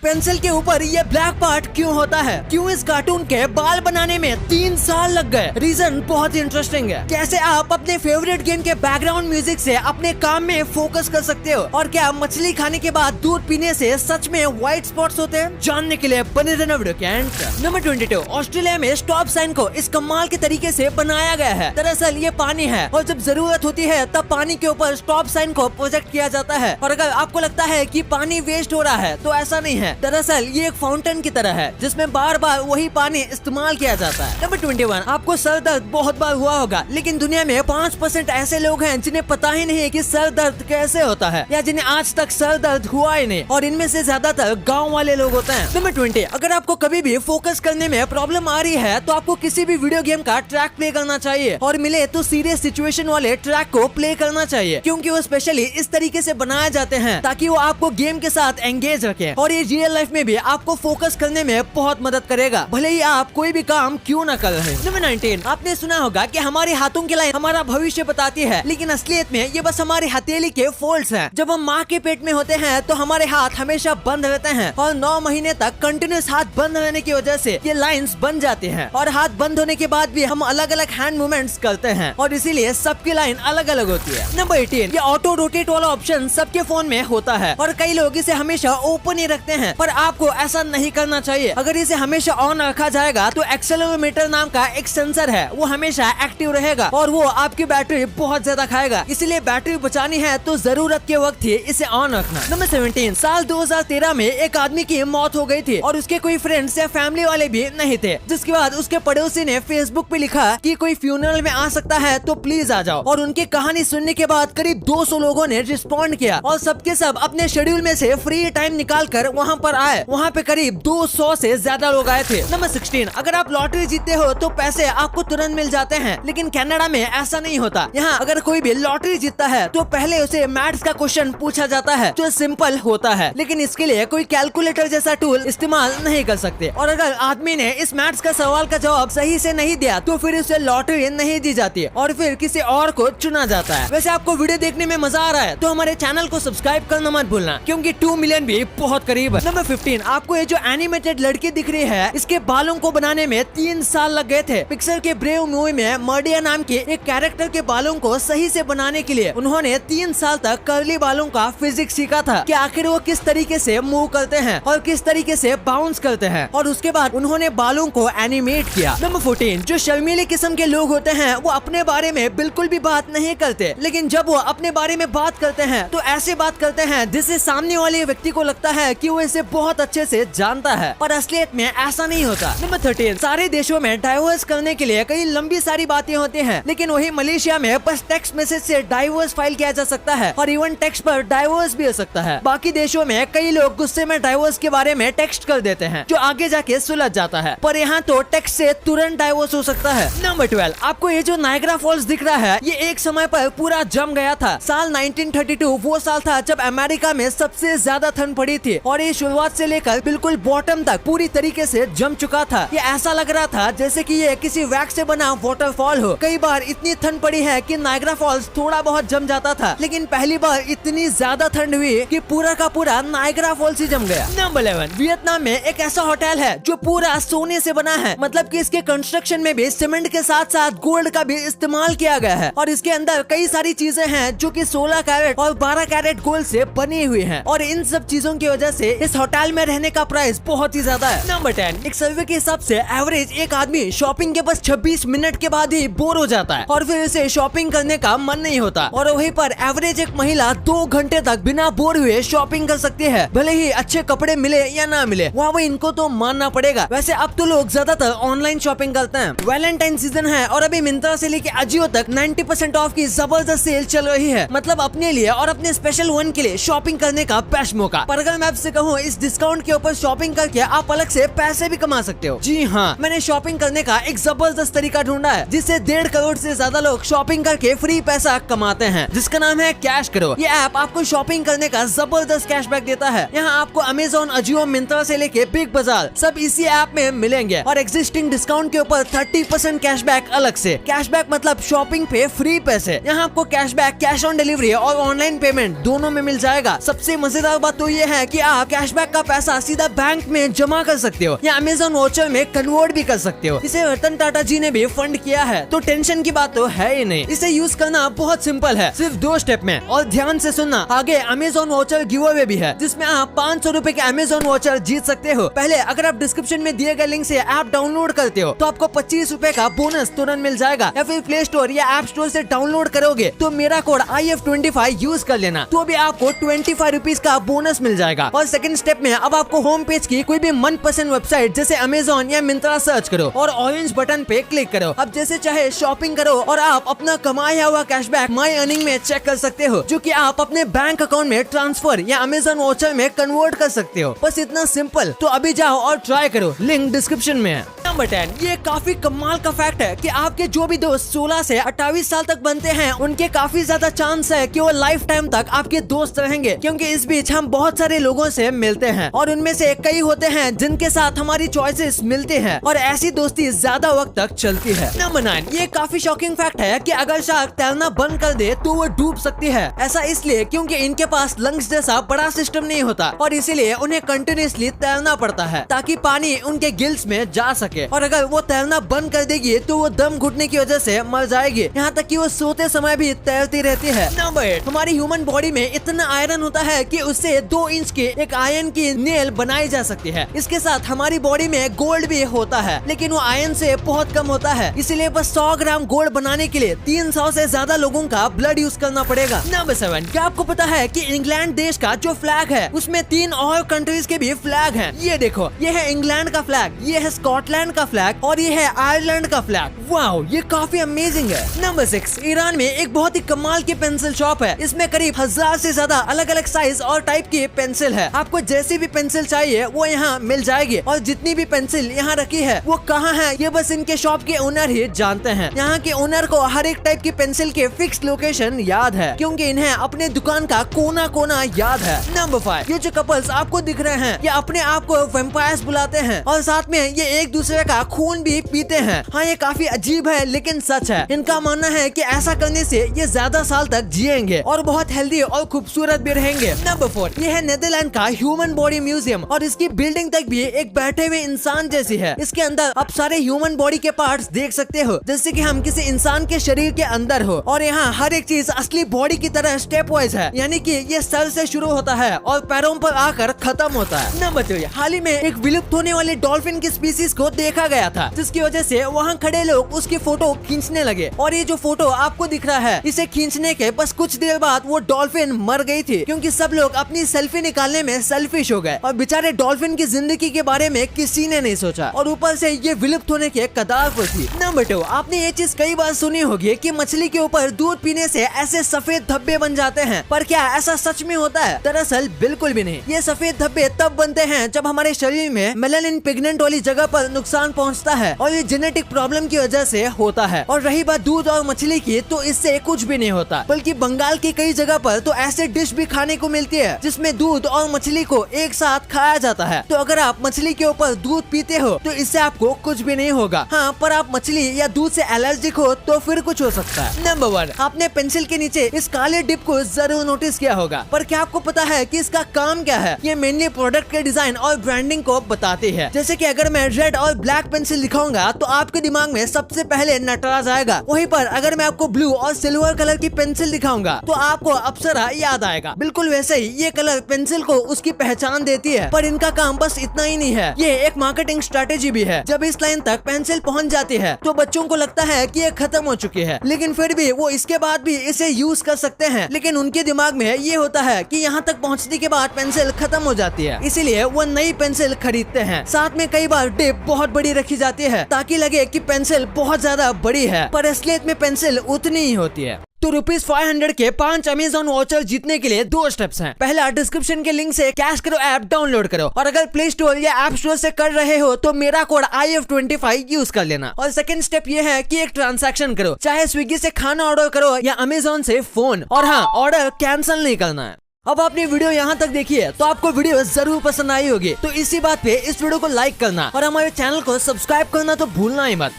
Pencil के ऊपर ये ब्लैक पार्ट क्यों होता है? क्यों इस कार्टून के बाल बनाने में 3 साल लग गए? रीजन बहुत इंटरेस्टिंग है। कैसे आप अपने फेवरेट गेम के बैकग्राउंड म्यूजिक से अपने काम में फोकस कर सकते हो? और क्या मछली खाने के बाद दूध पीने से सच में व्हाइट स्पॉट्स होते हैं? जानने के लिए बने रहना वीडियो के एंड तक। नंबर 22, ऑस्ट्रेलिया में स्टॉप साइन को इस कमाल के तरीके से बनाया गया है। दरअसल ये पानी है और जब जरूरत होती है तब पानी के ऊपर स्टॉप साइन को प्रोजेक्ट किया जाता है। और अगर आपको लगता है कि पानी वेस्ट हो रहा है तो ऐसा नहीं है। दरअसल ये एक फाउंटेन की तरह है जिसमें बार बार वही पानी इस्तेमाल किया जाता है। नंबर 21, आपको सर दर्द बहुत बार हुआ होगा, लेकिन दुनिया में 5% ऐसे लोग हैं जिन्हें पता ही नहीं कि सर दर्द कैसे होता है या जिन्हें आज तक सर दर्द हुआ ही नहीं, और इनमें से ज्यादातर गाँव वाले लोग होते हैं। नंबर 20, अगर आपको कभी भी फोकस करने में प्रॉब्लम आ रही है तो आपको किसी भी वीडियो गेम का ट्रैक प्ले करना चाहिए, और मिले तो सीरियस सिचुएशन वाले ट्रैक को प्ले करना चाहिए, क्योंकि वो स्पेशली इस तरीके से बनाए जाते हैं ताकि वो आपको गेम के साथ एंगेज रखे, और ये रियल लाइफ में भी आपको फोकस करने में बहुत मदद करेगा, भले ही आप कोई भी काम क्यों न कर रहे। नंबर 19, आपने सुना होगा कि हमारे हाथों की लाइन हमारा भविष्य बताती है, लेकिन असलियत में ये बस हमारी हथेली के फोल्ड्स हैं। जब हम माँ के पेट में होते हैं तो हमारे हाथ हमेशा बंद रहते हैं, और 9 महीने तक कंटिन्यूस हाथ बंद रहने की वजह से ये लाइंस बन जाती हैं, और हाथ बंद होने के बाद भी हम अलग अलग हैंड मूवमेंट्स करते हैं, और इसीलिए सबकी लाइन अलग अलग होती है। नंबर 18, ये ऑटो रोटेट वाला ऑप्शन सबके फोन में होता है, और कई लोग इसे हमेशा ओपन ही रखते हैं, पर आपको ऐसा नहीं करना चाहिए। अगर इसे हमेशा ऑन रखा जाएगा तो एक्सेलेरोमीटर नाम का एक सेंसर है, वो हमेशा एक्टिव रहेगा और वो आपकी बैटरी बहुत ज्यादा खाएगा, इसलिए बैटरी बचानी है तो जरूरत के वक्त ही इसे ऑन रखना। नंबर 17, साल 2013 में एक आदमी की मौत हो गई थी और उसके कोई फ्रेंड्स या फैमिली वाले भी नहीं थे, जिसके बाद उसके पड़ोसी ने फेसबुक पे लिखा कि कोई फ्यूनरल में आ सकता है तो प्लीज आ जाओ, और उनकी कहानी सुनने के बाद करीब 200 लोगों ने रिस्पॉन्ड किया, और सबके सब अपने शेड्यूल में से फ्री टाइम निकाल कर वहाँ पर आए। वहाँ पे करीब 200 से ज्यादा लोग आए थे। नंबर 16, अगर आप लॉटरी जीतते हो तो पैसे आपको तुरंत मिल जाते हैं, लेकिन कनाडा में ऐसा नहीं होता। यहाँ अगर कोई भी लॉटरी जीतता है तो पहले उसे मैथ्स का क्वेश्चन पूछा जाता है जो सिंपल होता है, लेकिन इसके लिए कोई कैलकुलेटर जैसा टूल इस्तेमाल नहीं कर सकते, और अगर आदमी ने इस मैथ्स का सवाल का जवाब सही से नहीं दिया तो फिर उसे लॉटरी नहीं दी जाती और फिर किसी और को चुना जाता है। वैसे आपको वीडियो देखने में मजा आ रहा है तो हमारे चैनल को सब्सक्राइब करना मत भूलना, क्योंकि 2 मिलियन भी बहुत करीब है। नंबर 15, आपको ये जो एनिमेटेड लड़की दिख रही है, इसके बालों को बनाने में 3 साल लग गए थे। पिक्सर के ब्रेव मूवी में मर्डिया नाम के एक कैरेक्टर के बालों को सही से बनाने के लिए उन्होंने 3 साल तक कर्ली बालों का फिजिक्स सीखा था कि आखिर वो किस तरीके से मूव करते हैं और किस तरीके से बाउंस करते हैं, और उसके बाद उन्होंने बालों को एनिमेट किया। नंबर 14, जो शर्मीले किस्म के लोग होते हैं वो अपने बारे में बिल्कुल भी बात नहीं करते, लेकिन जब वो अपने बारे में बात करते हैं तो ऐसे बात करते हैं जिससे सामने वाले व्यक्ति को लगता है कि वो इसे बहुत अच्छे से जानता है, पर असलियत में ऐसा नहीं होता। नंबर 13, सारे देशों में डाइवोर्स करने के लिए कई लंबी सारी बातें होती हैं, लेकिन वही मलेशिया में बस टेक्स्ट मैसेज से डाइवोर्स फाइल किया जा सकता है, और इवन टेक्स्ट पर डाइवोर्स भी हो सकता है। बाकी देशों में कई लोग गुस्से में डाइवोर्स के बारे में टेक्स्ट कर देते हैं जो आगे जाके सुलझ जाता है, पर यहाँ तो टेक्स्ट से तुरंत डाइवोर्स हो सकता है। नंबर 12, आपको ये जो नायग्रा फॉल्स दिख रहा है ये एक समय पर पूरा जम गया था। साल 1932 वो साल था जब अमेरिका में सबसे ज्यादा ठंड पड़ी थी, और ये शुरुआत से लेकर बिल्कुल बॉटम तक पूरी तरीके से जम चुका था। ये ऐसा लग रहा था जैसे कि ये किसी वैक्स से बना वाटरफॉल हो। कई बार इतनी ठंड पड़ी है कि नायग्रा फॉल्स थोड़ा बहुत जम जाता था, लेकिन पहली बार इतनी ज्यादा ठंड हुई कि पूरा का पूरा नायग्रा फॉल्स ही जम गया। नंबर 11, वियतनाम में एक ऐसा होटल है जो पूरा सोने से बना है, मतलब कि इसके कंस्ट्रक्शन में भी सीमेंट के साथ साथ गोल्ड का भी इस्तेमाल किया गया है, और इसके अंदर कई सारी चीजें हैं जो कि 16 कैरेट और 12 कैरेट गोल्ड से बनी हुई हैं, और इन सब चीजों की वजह से इस होटल में रहने का प्राइस बहुत ही ज्यादा है। नंबर 10, एक सर्वे के हिसाब से एवरेज एक आदमी शॉपिंग के बस 26 मिनट के बाद ही बोर हो जाता है, और फिर उसे शॉपिंग करने का मन नहीं होता, और वहीं पर एवरेज एक महिला 2 घंटे तक बिना बोर हुए शॉपिंग कर सकती है, भले ही अच्छे कपड़े मिले या ना मिले। वहाँ इनको तो मानना पड़ेगा। वैसे अब तो लोग ज्यादातर ऑनलाइन शॉपिंग करते हैं। वैलेंटाइन सीजन है और अभी मिंत्रा से लेके अजियो तक 90% ऑफ की जबरदस्त सेल चल रही है, मतलब अपने लिए और अपने स्पेशल वन के लिए शॉपिंग करने का बेस्ट मौका। पर अगर मैं आपसे कहूँ इस डिस्काउंट के ऊपर शॉपिंग करके आप अलग से पैसे भी कमा सकते हो। जी हाँ, मैंने शॉपिंग करने का एक जबरदस्त तरीका ढूंढा है जिससे 1.5 करोड़ से ज्यादा लोग शॉपिंग करके फ्री पैसा कमाते हैं, जिसका नाम है कैश करो। ये ऐप आपको शॉपिंग करने का जबरदस्त कैशबैक देता है। यहाँ आपको अमेजोन, अजियो, मिंत्रा से लेके बिग बाजार सब इसी ऐप में मिलेंगे, और एग्जिस्टिंग डिस्काउंट के ऊपर 30% कैशबैक अलग से। कैशबैक मतलब शॉपिंग पे फ्री पैसे। यहाँ आपको कैशबैक कैश ऑन डिलीवरी और ऑनलाइन पेमेंट दोनों में मिल जाएगा। सबसे मजेदार बात तो ये है कि आप कैश कैशबैक का पैसा सीधा बैंक में जमा कर सकते हो या अमेजोन वाउचर में कन्वर्ट भी कर सकते हो। इसे रतन टाटा जी ने भी फंड किया है, तो टेंशन की बात तो है ही नहीं। इसे यूज करना बहुत सिंपल है, सिर्फ 2 स्टेप में। और ध्यान से सुनना, आगे अमेजोन वाउचर गिव अवे भी है जिसमें आप 500 रुपए के अमेजोन वाउचर जीत सकते हो। पहले अगर आप डिस्क्रिप्शन में दिए गए लिंक से ऐप डाउनलोड करते हो तो आपको 25 रुपए का बोनस तुरंत मिल जाएगा, या फिर प्ले स्टोर या ऐप स्टोर से डाउनलोड करोगे तो मेरा कोड IF25 यूज कर लेना, तो भी आपको 25 रुपीज का बोनस मिल जाएगा। और सेकंड स्टेप में अब आपको होम पेज की कोई भी मनपसंद वेबसाइट जैसे अमेजोन या मिंत्रा सर्च करो और ऑरेंज बटन पे क्लिक करो। अब जैसे चाहे शॉपिंग करो और आप अपना कमाया हुआ कैशबैक माई अर्निंग में चेक कर सकते हो, जो कि आप अपने बैंक अकाउंट में ट्रांसफर या अमेजोन वाउचर में कन्वर्ट कर सकते हो। बस इतना सिंपल। तो अभी जाओ और ट्राई करो, लिंक डिस्क्रिप्शन में है। नंबर 10, ये काफी कमाल का फैक्ट है कि आपके जो भी दोस्त 16 से 28 साल तक बनते हैं उनके काफी ज्यादा चांस है कि वो लाइफ टाइम तक आपके दोस्त रहेंगे, क्योंकि इस बीच हम बहुत सारे लोगों से मिलते हैं और उनमें से कई होते हैं जिनके साथ हमारी चॉइसेस मिलती हैं और ऐसी दोस्ती ज्यादा वक्त तक चलती है। नंबर 9, ये काफी शॉकिंग फैक्ट है कि अगर शार्क तैरना बंद कर दे तो वो डूब सकती है। ऐसा इसलिए क्योंकि इनके पास लंग्स जैसा बड़ा सिस्टम नहीं होता और इसीलिए उन्हें कंटिन्यूसली तैरना पड़ता है ताकि पानी उनके गिल्स में जा सके, और अगर वो तैरना बंद कर देगी तो वो दम घुटने की वजह से मर जाएगी। यहाँ तक कि वो सोते समय भी तैरती रहती है। नंबर 8, हमारी ह्यूमन बॉडी में इतना आयरन होता है कि उससे 2 इंच की एक आयरन की नेल बनाई जा सकती है। इसके साथ हमारी बॉडी में गोल्ड भी होता है, लेकिन वो आयरन से बहुत कम होता है, इसीलिए बस 100 ग्राम गोल्ड बनाने के लिए 300 से ज्यादा लोगों का ब्लड यूज करना पड़ेगा। नंबर 7, क्या आपको पता है कि इंग्लैंड देश का जो फ्लैग है उसमें 3 और कंट्रीज के भी फ्लैग हैं। ये देखो, ये है इंग्लैंड का फ्लैग, ये है स्कॉटलैंड का फ्लैग और ये है आयरलैंड का फ्लैग। वाओ, ये काफी अमेजिंग है। नंबर 6, ईरान में एक बहुत ही कमाल की पेंसिल शॉप है। इसमें करीब 1000 से ज्यादा अलग अलग साइज और टाइप की पेंसिल है। आपको जैसी भी पेंसिल चाहिए वो यहाँ मिल जाएगी, और जितनी भी पेंसिल यहाँ रखी है वो कहाँ है ये बस इनके शॉप के ओनर ही जानते हैं। यहाँ के ओनर को हर एक टाइप की पेंसिल के फिक्स लोकेशन याद है, क्योंकि इन्हें अपने दुकान का कोना कोना याद है। नंबर 5, ये जो कपल्स आपको दिख रहे हैं ये अपने आप को वैम्पायर्स बुलाते हैं और साथ में ये एक दूसरे का खून भी पीते हैं। हाँ, ये काफी अजीब है लेकिन सच है। इनका मानना है कि ऐसा करने से ये ज्यादा साल तक जिएंगे और बहुत हेल्दी और खूबसूरत भी रहेंगे। नंबर 4, ये है नीदरलैंड का ह्यूमन बॉडी म्यूजियम और इसकी बिल्डिंग तक भी एक बैठे हुए इंसान जैसी है। इसके अंदर आप सारे ह्यूमन बॉडी के पार्ट्स देख सकते हो, जैसे कि हम किसी इंसान के शरीर के अंदर हो, और यहाँ हर एक चीज असली बॉडी की तरह स्टेप वाइज है, यानी कि ये सर से शुरू होता है और पैरों पर आकर खत्म होता है। नंबर 3, हाल ही में एक विलुप्त होने वाले डॉल्फिन की स्पीसीज को देखा गया था, जिसकी वजह से वहाँ खड़े लोग उसकी फोटो खींचने लगे, और ये जो फोटो आपको दिख रहा है इसे खींचने के बस कुछ देर बाद वो डॉल्फिन मर गई थी, क्योंकि सब लोग अपनी सेल्फी निकालने में सेल्फिश हो गए और बेचारे डॉल्फिन की जिंदगी के बारे में किसी ने नहीं सोचा, और ऊपर से ये विलुप्त होने के कगार पर थी। नंबर 2, आपने ये चीज कई बार सुनी होगी कि मछली के ऊपर दूध पीने से ऐसे सफेद धब्बे बन जाते हैं, पर क्या ऐसा सच में होता है? दरअसल बिल्कुल भी नहीं। ये सफेद धब्बे तब बनते हैं जब हमारे शरीर में मेलानिन पिगमेंट वाली जगह पर नुकसान पहुंचता है, और ये जेनेटिक प्रॉब्लम की वजह से होता है। और रही बात दूध और मछली की, तो इससे कुछ भी नहीं होता, बल्कि बंगाल की कई जगह पर तो ऐसे डिश भी खाने को मिलती है जिसमें दूध और मछली को एक साथ खाया जाता है। तो अगर आप मछली के ऊपर दूध पीते हो तो इससे आपको कुछ भी नहीं होगा। हाँ, पर आप मछली या दूध से एलर्जिक हो तो फिर कुछ हो सकता है। नंबर 1, आपने पेंसिल के नीचे इस काले डिप को जरूर नोटिस किया होगा, पर क्या आपको पता है कि इसका काम क्या है? ये मेनली प्रोडक्ट के डिजाइन और ब्रांडिंग को बताती है। जैसे कि अगर मैं रेड और ब्लैक पेंसिल दिखाऊंगा तो आपके दिमाग में सबसे पहले नटराज आएगा, वहीं पर अगर मैं आपको ब्लू और सिल्वर कलर की पेंसिल दिखाऊंगा तो आपको अप्सरा याद आएगा। बिल्कुल वैसे ही ये कलर पेंसिल को उसकी पहचान देती है, पर इनका काम बस इतना ही नहीं है, ये एक मार्केटिंग स्ट्रेटेजी भी है। जब इस लाइन तक पेंसिल पहुंच जाती है तो बच्चों को लगता है कि ये खत्म हो चुकी है, लेकिन फिर भी वो इसके बाद भी इसे यूज कर सकते हैं। लेकिन उनके दिमाग में ये होता है कि यहाँ तक पहुँचने के बाद पेंसिल खत्म हो जाती है, इसीलिए वो नई पेंसिल खरीदते हैं। साथ में कई बार डिप बहुत बड़ी रखी जाती है ताकि लगे कि पेंसिल बहुत ज्यादा बड़ी है, पर असलियत में पेंसिल उतनी ही होती है। तो ₹500 के 5 अमेजोन वाउचर जीतने के लिए 2 स्टेप्स हैं। पहला, डिस्क्रिप्शन के लिंक से कैश करो ऐप डाउनलोड करो, और अगर प्ले स्टोर या ऐप स्टोर से कर रहे हो तो मेरा कोड IF25 यूज कर लेना। और सेकंड स्टेप ये है कि एक ट्रांजैक्शन करो, चाहे स्विगी से खाना ऑर्डर करो या अमेजोन से फोन, और हाँ, ऑर्डर कैंसिल नहीं करना है। अब आपने वीडियो यहाँ तक देखी है तो आपको वीडियो जरूर पसंद आई होगी, तो इसी बात पे इस वीडियो को लाइक करना और हमारे चैनल को सब्सक्राइब करना तो भूलना ही मत।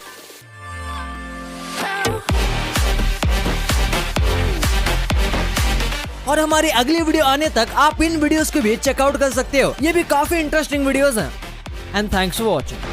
और हमारी अगली वीडियो आने तक आप इन वीडियोस को भी चेकआउट कर सकते हो, ये भी काफी इंटरेस्टिंग वीडियोस हैं। And thanks for watching.